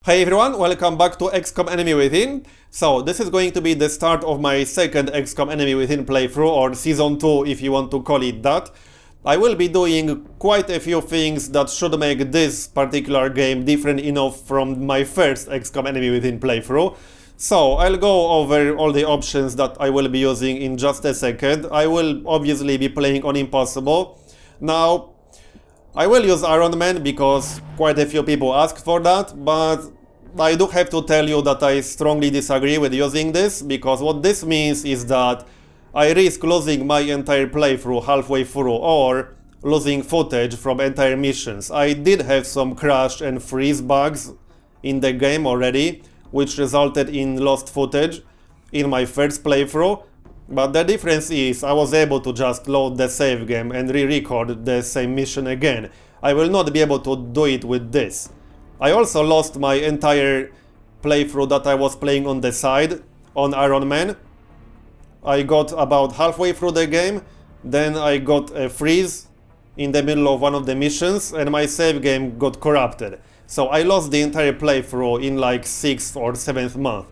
Hey everyone, welcome back to XCOM Enemy Within. So this is going to be the start of my second XCOM Enemy Within playthrough, or Season 2 if you want to call it that. I will be doing quite a few things that should make this particular game different enough from my first XCOM Enemy Within playthrough. So I'll go over all the options that I will be using in just a second. I will obviously be playing on Impossible. Now, I will use Iron Man because quite a few people asked for that, but I do have to tell you that I strongly disagree with using this, because what this means is that I risk losing my entire playthrough halfway through or losing footage from entire missions. I did have some crash and freeze bugs in the game already, which resulted in lost footage in my first playthrough, but the difference is I was able to just load the save game and re-record the same mission again. I will not be able to do it with this. I also lost my entire playthrough that I was playing on the side on Iron Man. I got about halfway through the game, then I got a freeze in the middle of one of the missions and my save game got corrupted. So I lost the entire playthrough in like 6th or 7th month.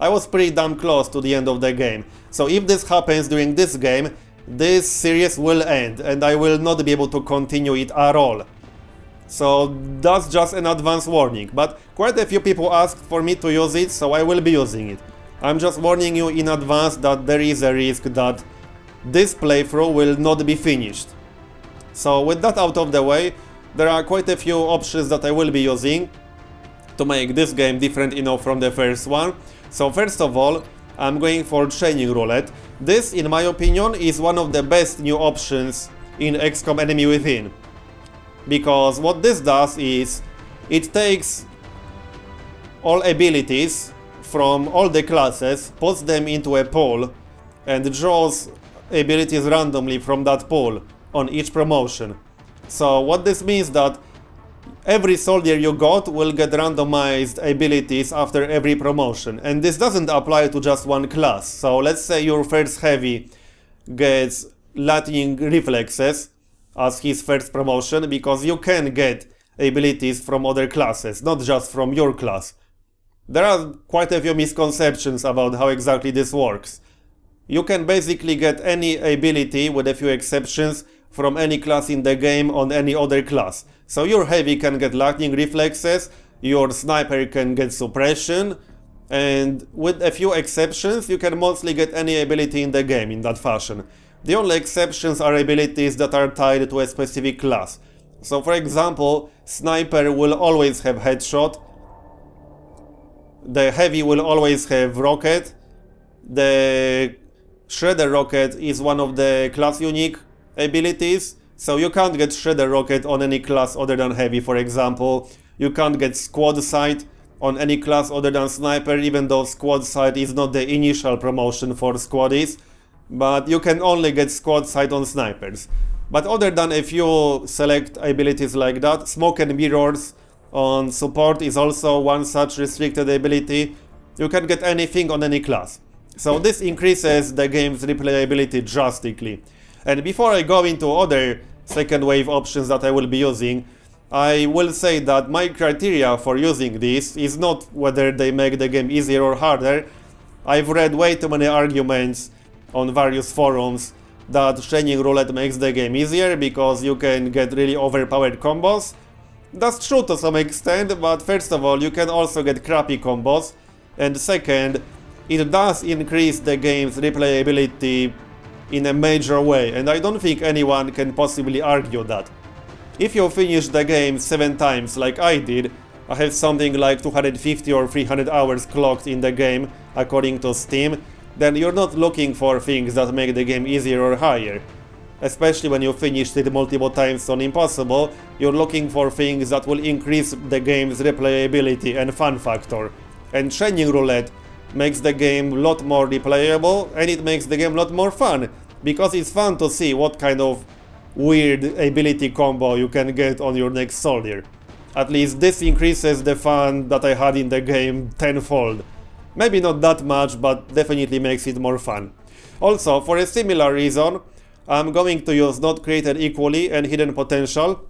I was pretty damn close to the end of the game. So if this happens during this game, this series will end and I will not be able to continue it at all. So that's just an advance warning, but quite a few people asked for me to use it, so I will be using it. I'm just warning you in advance that there is a risk that this playthrough will not be finished. So with that out of the way, there are quite a few options that I will be using to make this game different enough from the first one. So first of all, I'm going for Training Roulette. This, in my opinion, is one of the best new options in XCOM Enemy Within. Because what this does is, it takes all abilities from all the classes, puts them into a pool, and draws abilities randomly from that pool on each promotion. So what this means that every soldier you got will get randomized abilities after every promotion. And this doesn't apply to just one class. So let's say your first heavy gets lightning reflexes as his first promotion, because you can get abilities from other classes, not just from your class. There are quite a few misconceptions about how exactly this works. You can basically get any ability, with a few exceptions, from any class in the game on any other class. So your heavy can get lightning reflexes, your sniper can get suppression, and with a few exceptions, you can mostly get any ability in the game in that fashion. The only exceptions are abilities that are tied to a specific class. So for example, sniper will always have headshot, the heavy will always have rocket, the shredder rocket is one of the class unique abilities, so you can't get shredder rocket on any class other than heavy, for example. You can't get squad sight on any class other than sniper, even though squad sight is not the initial promotion for squaddies, but you can only get squad sight on snipers. But other than a few select abilities like that, smoke and mirrors on support is also one such restricted ability. You can get anything on any class. So this increases the game's replayability drastically. And before I go into other second wave options that I will be using, I will say that my criteria for using this is not whether they make the game easier or harder. I've read way too many arguments on various forums that Training Roulette makes the game easier because you can get really overpowered combos. That's true to some extent, but first of all, you can also get crappy combos, and second, it does increase the game's replayability in a major way, and I don't think anyone can possibly argue that. If you finish the game 7 times like I did, I have something like 250 or 300 hours clocked in the game according to Steam, then you're not looking for things that make the game easier or higher. Especially when you finished it multiple times on Impossible, you're looking for things that will increase the game's replayability and fun factor. And Training Roulette makes the game a lot more replayable, and it makes the game a lot more fun, because it's fun to see what kind of weird ability combo you can get on your next soldier. At least this increases the fun that I had in the game tenfold. Maybe not that much, but definitely makes it more fun. Also, for a similar reason, I'm going to use Not Created Equally and Hidden Potential.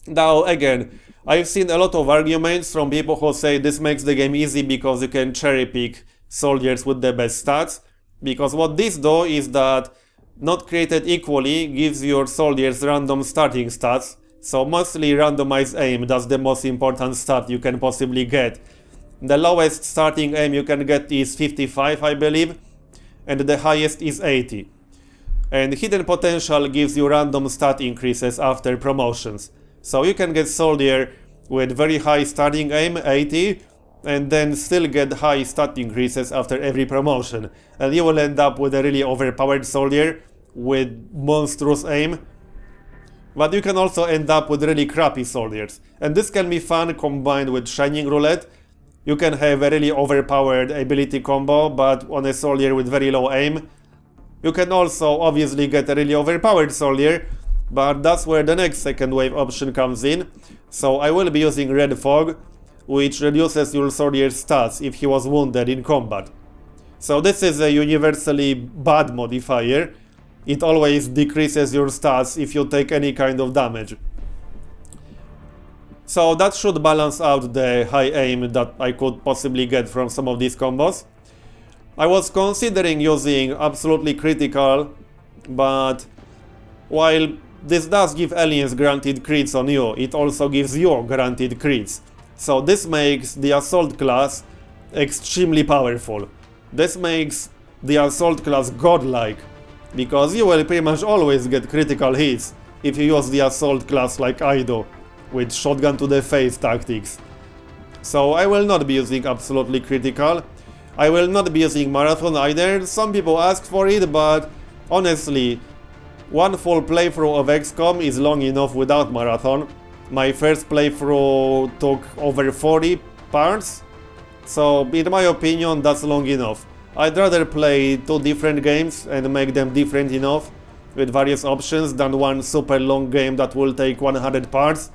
Now again, I've seen a lot of arguments from people who say this makes the game easy because you can cherry pick soldiers with the best stats, because what this does is that not created equally gives your soldiers random starting stats, so mostly randomized aim, that's the most important stat you can possibly get. The lowest starting aim you can get is 55, I believe, and the highest is 80. And hidden potential gives you random stat increases after promotions. So you can get soldier with very high starting aim, 80, and then still get high stat increases after every promotion. And you will end up with a really overpowered soldier with monstrous aim. But you can also end up with really crappy soldiers. And this can be fun combined with Shining Roulette. You can have a really overpowered ability combo, but on a soldier with very low aim. You can also obviously get a really overpowered soldier, but that's where the next second wave option comes in. So I will be using Red Fog, which reduces your soldier's stats if he was wounded in combat. So this is a universally bad modifier. It always decreases your stats if you take any kind of damage. So that should balance out the high aim that I could possibly get from some of these combos. I was considering using Absolutely Critical, but while this does give aliens guaranteed crits on you, it also gives you guaranteed crits. So this makes the Assault class extremely powerful. This makes the Assault class godlike, because you will pretty much always get critical hits if you use the Assault class like I do, with shotgun to the face tactics. So I will not be using Absolutely Critical. I will not be using Marathon either. Some people ask for it, but honestly, one full playthrough of XCOM is long enough without Marathon. My first playthrough took over 40 parts, so in my opinion that's long enough. I'd rather play two different games and make them different enough with various options than one super long game that will take 100 parts.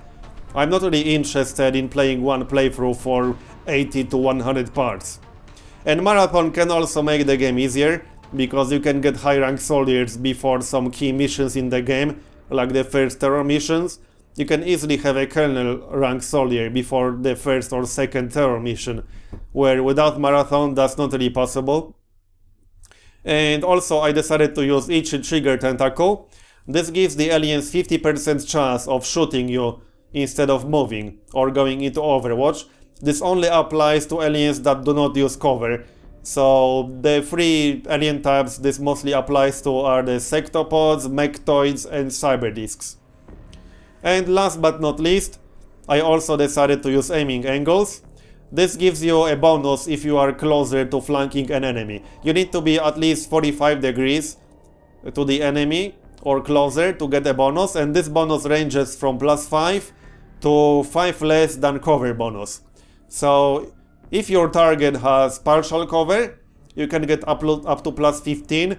I'm not really interested in playing one playthrough for 80 to 100 parts. And Marathon can also make the game easier, because you can get high rank soldiers before some key missions in the game, like the first terror missions. You can easily have a colonel rank soldier before the first or second terror mission, where without Marathon that's not really possible. And also I decided to use each Trigger Tentacle. This gives the aliens 50% chance of shooting you instead of moving or going into Overwatch. This only applies to aliens that do not use cover. So the three alien types this mostly applies to are the Sectopods, Mechtoids and Cyberdiscs. And last but not least, I also decided to use aiming angles. This gives you a bonus if you are closer to flanking an enemy. You need to be at least 45 degrees to the enemy or closer to get a bonus, and this bonus ranges from +5 to 5 less than cover bonus. So if your target has partial cover, you can get up to +15.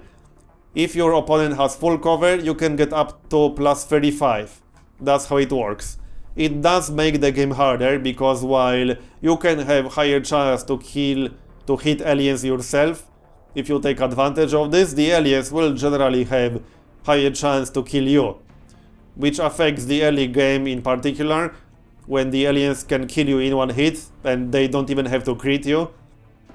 If your opponent has full cover, you can get up to +35. That's how it works. It does make the game harder, because while you can have higher chance to hit aliens yourself, if you take advantage of this, the aliens will generally have higher chance to kill you, which affects the early game in particular, when the aliens can kill you in one hit and they don't even have to crit you.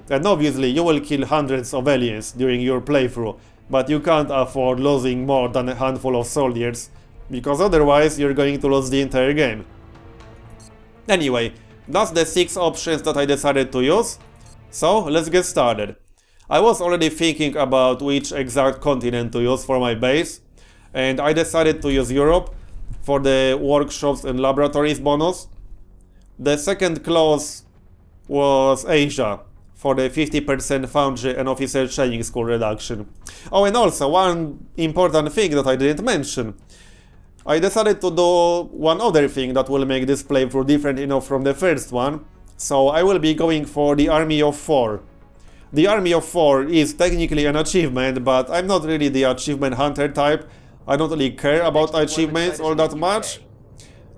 And obviously you will kill hundreds of aliens during your playthrough, but you can't afford losing more than a handful of soldiers, because otherwise you're going to lose the entire game. Anyway, that's the 6 options that I decided to use, so let's get started. I was already thinking about which exact continent to use for my base, and I decided to use Europe for the workshops and laboratories bonus. The second clause was Asia for the 50% foundry and officer training school reduction. Oh, and also one important thing that I didn't mention. I decided to do one other thing that will make this playthrough different enough from the first one, so I will be going for the Army of 4. The Army of 4 is technically an achievement, but I'm not really the achievement hunter type. I don't really care about achievements all that much.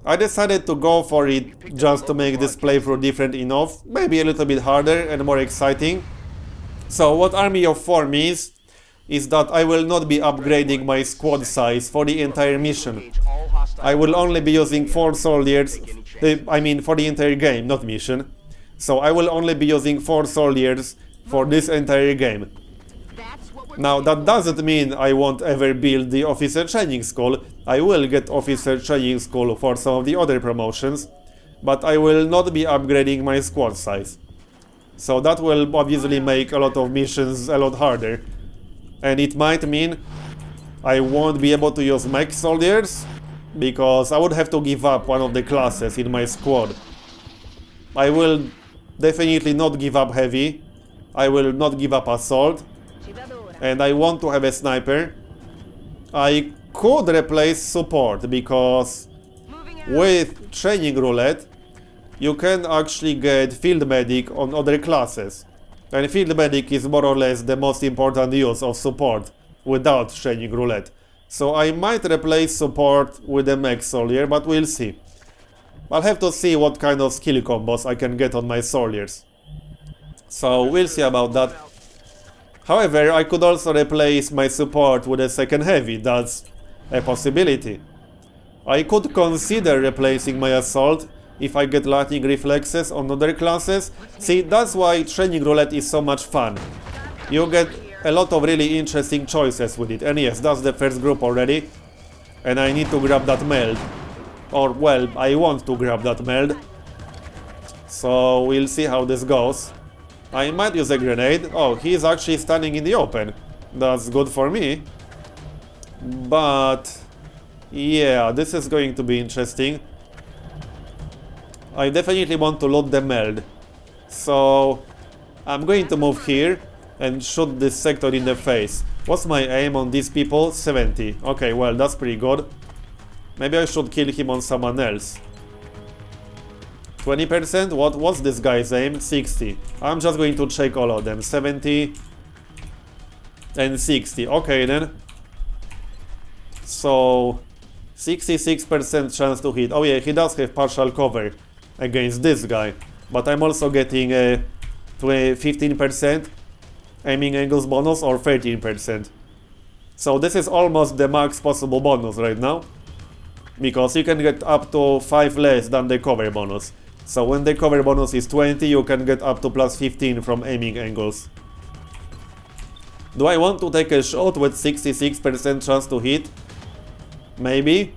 I decided to go for it just to make this playthrough different enough, maybe a little bit harder and more exciting. So what Army of 4 means is that I will not be upgrading my squad size for the entire mission. I will only be using 4 soldiers, I mean for the entire game, not mission. So I will only be using 4 soldiers for this entire game. Now that doesn't mean I won't ever build the officer training school. I will get officer training school for some of the other promotions, but I will not be upgrading my squad size. So that will obviously make a lot of missions a lot harder. And it might mean I won't be able to use mech soldiers, because I would have to give up one of the classes in my squad. I will definitely not give up heavy. I will not give up assault. And I want to have a sniper. I could replace support, because with training roulette you can actually get field medic on other classes. And field medic is more or less the most important use of support without training roulette. So I might replace support with a mech soldier, but we'll see. I'll have to see what kind of skill combos I can get on my soldiers. So we'll see about that. However, I could also replace my support with a second heavy. That's a possibility. I could consider replacing my assault if I get lightning reflexes on other classes. See, that's why training roulette is so much fun. You get a lot of really interesting choices with it. And yes, that's the first group already. And I need to grab that meld. Or, well, I want to grab that meld. So we'll see how this goes. I might use a grenade. Oh, he's actually standing in the open. That's good for me. But yeah, this is going to be interesting. I definitely want to load the meld. So I'm going to move here and shoot this sector in the face. What's my aim on these people? 70. Okay, well, that's pretty good. Maybe I should kill him on someone else. 20%? What's this guy's aim? 60. I'm just going to check all of them. 70 and 60. Okay then. So 66% chance to hit. Oh yeah, he does have partial cover against this guy. But I'm also getting a 15% aiming angles bonus, or 13%. So this is almost the max possible bonus right now, because you can get up to 5 less than the cover bonus. So when the cover bonus is 20, you can get up to plus 15 from aiming angles. Do I want to take a shot with 66% chance to hit? Maybe.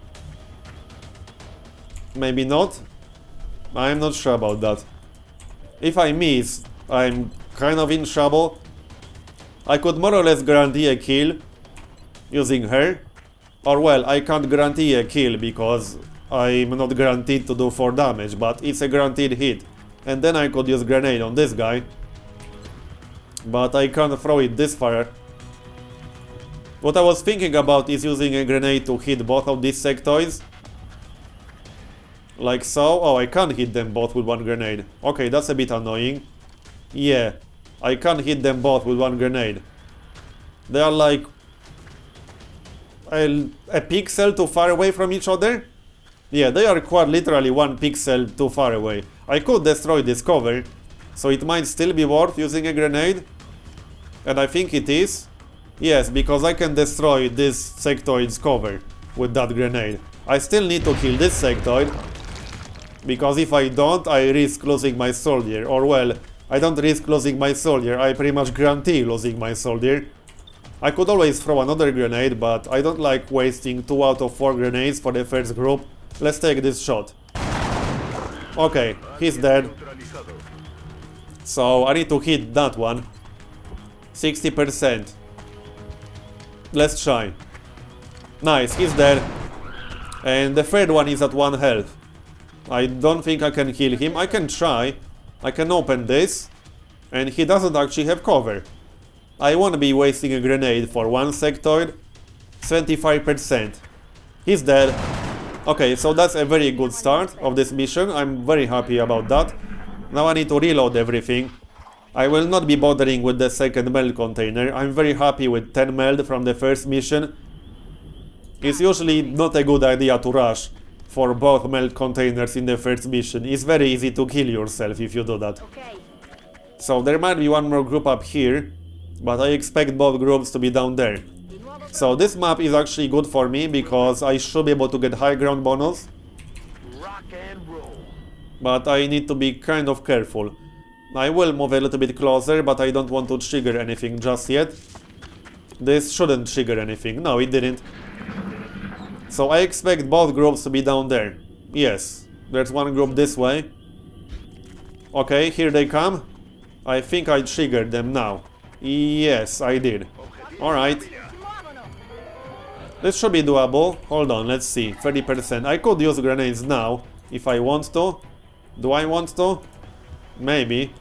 Maybe not. I'm not sure about that. If I miss, I'm kind of in trouble. I could more or less guarantee a kill using her. Or well, I can't guarantee a kill because I'm not guaranteed to do 4 damage, but it's a guaranteed hit. And then I could use grenade on this guy. But I can't throw it this far. What I was thinking about is using a grenade to hit both of these sectoids. Like so. Oh, I can't hit them both with one grenade. Okay, that's a bit annoying. Yeah, I can't hit them both with one grenade. They are like a pixel too far away from each other. Yeah, they are quite literally 1 pixel too far away. I could destroy this cover, so it might still be worth using a grenade. And I think it is. Yes, because I can destroy this sectoid's cover with that grenade. I still need to kill this sectoid, because if I don't, I risk losing my soldier. Or well, I don't risk losing my soldier, I pretty much guarantee losing my soldier. I could always throw another grenade, but I don't like wasting 2 out of 4 grenades for the first group. Let's take this shot. Okay, he's dead. So I need to hit that one. 60%. Let's try. Nice, he's dead. And the third one is at 1 health. I don't think I can kill him. I can try. I can open this. And he doesn't actually have cover. I won't be wasting a grenade for one sectoid. 75%. He's dead. Okay, so that's a very good start of this mission. I'm very happy about that. Now I need to reload everything. I will not be bothering with the second meld container. I'm very happy with 10 meld from the first mission. It's usually not a good idea to rush for both meld containers in the first mission. It's very easy to kill yourself if you do that. So there might be one more group up here. but I expect both groups to be down there. So this map is actually good for me because I should be able to get high ground bonus. But I need to be kind of careful. I will move a little bit closer, but I don't want to trigger anything just yet. This shouldn't trigger anything. No, it didn't. So I expect both groups to be down there. Yes, there's one group this way. Okay, here they come. I think I triggered them now. Yes, I did. Alright. This should be doable. Hold on, let's see. 30%. I could use grenades now, if I want to. Do I want to? Maybe.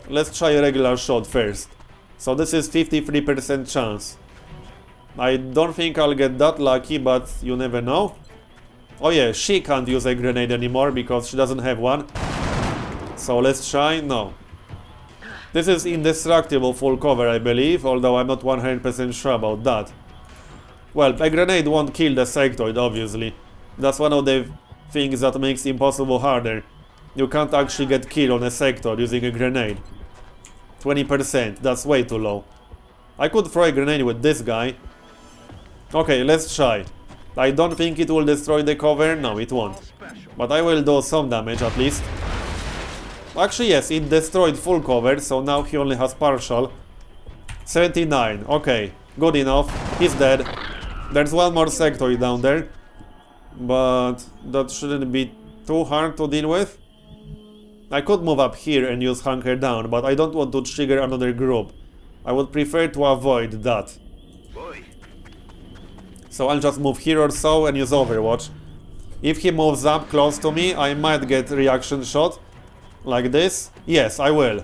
Let's try a regular shot first. So this is 53% chance. I don't think I'll get that lucky, but you never know. Oh yeah, she can't use a grenade anymore because she doesn't have one. So let's try. No. This is indestructible full cover, I believe, although I'm not 100% sure about that. Well, a grenade won't kill the sectoid, obviously. That's one of the things that makes impossible harder. You can't actually get killed on a sector using a grenade. 20%, that's way too low. I could throw a grenade with this guy. Okay, let's try. I don't think it will destroy the cover. No, it won't. But I will do some damage at least. Actually, yes, it destroyed full cover, so now he only has partial. 79, okay, good enough. He's dead. There's one more sectoid down there. But that shouldn't be too hard to deal with. I could move up here and use Hunker Down, but I don't want to trigger another group. I would prefer to avoid that. So I'll just move here or so and use Overwatch. If he moves up close to me, I might get reaction shot. Like this. Yes, I will.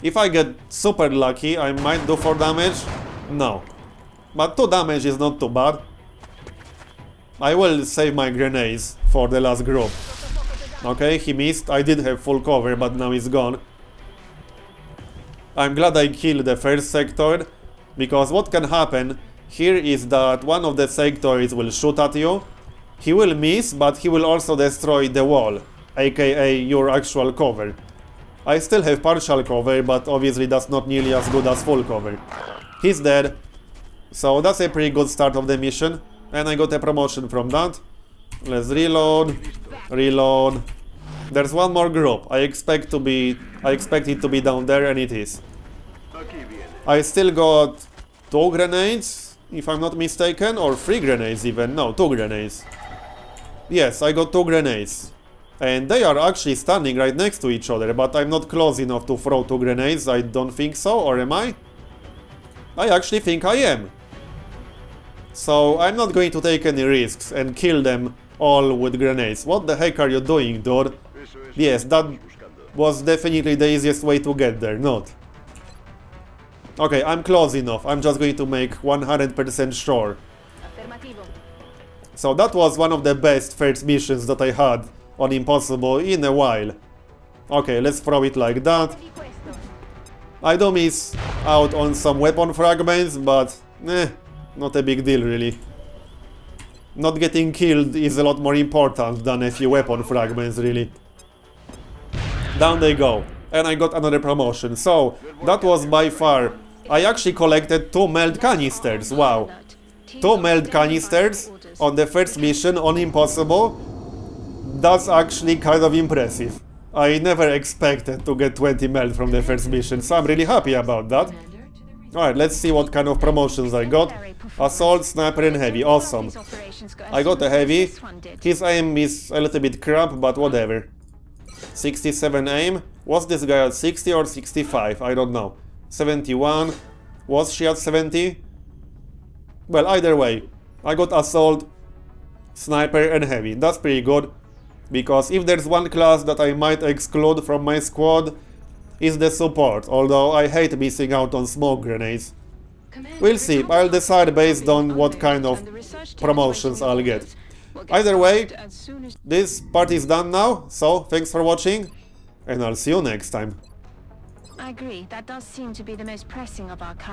If I get super lucky, I might do 4 damage. No. But 2 damage is not too bad. I will save my grenades for the last group. Okay, he missed. I did have full cover, but now he's gone. I'm glad I killed the first sectoid, because what can happen here is that one of the sectoids will shoot at you. He will miss, but he will also destroy the wall, aka your actual cover. I still have partial cover, but obviously that's not nearly as good as full cover. He's dead. So that's a pretty good start of the mission. And I got a promotion from that. Let's reload. Reload. There's one more group. I expect it to be down there, and it is. I still got 2 grenades, if I'm not mistaken, or 3 grenades even. No, 2 grenades. Yes, I got 2 grenades. And they are actually standing right next to each other, but I'm not close enough to throw 2 grenades. I don't think so, or am I? I actually think I am. So I'm not going to take any risks and kill them all with grenades. What the heck are you doing, dude? Yes, that was definitely the easiest way to get there, not. Okay, I'm close enough. I'm just going to make 100% sure. So that was one of the best first missions that I had on Impossible in a while. Okay, let's throw it like that. I do miss out on some weapon fragments, but not a big deal really. Not getting killed is a lot more important than a few weapon fragments really. Down they go. And I got another promotion. So, that was by far... I actually collected 2 meld canisters, wow. 2 meld canisters on the first mission on Impossible. That's actually kind of impressive. I never expected to get 20 meld from the first mission, so I'm really happy about that. Alright, let's see what kind of promotions I got. Assault, Sniper and Heavy, awesome. I got a Heavy. His aim is a little bit crap, but whatever. 67 aim. Was this guy at 60 or 65? I don't know. 71. Was she at 70? Well, either way. I got Assault, Sniper and Heavy. That's pretty good. Because if there's one class that I might exclude from my squad, is the support, although I hate missing out on smoke grenades. We'll see, I'll decide based on what kind of promotions I'll get. Either way, this part is done now, so thanks for watching, and I'll see you next time. I agree, that does seem to be the most pressing of our current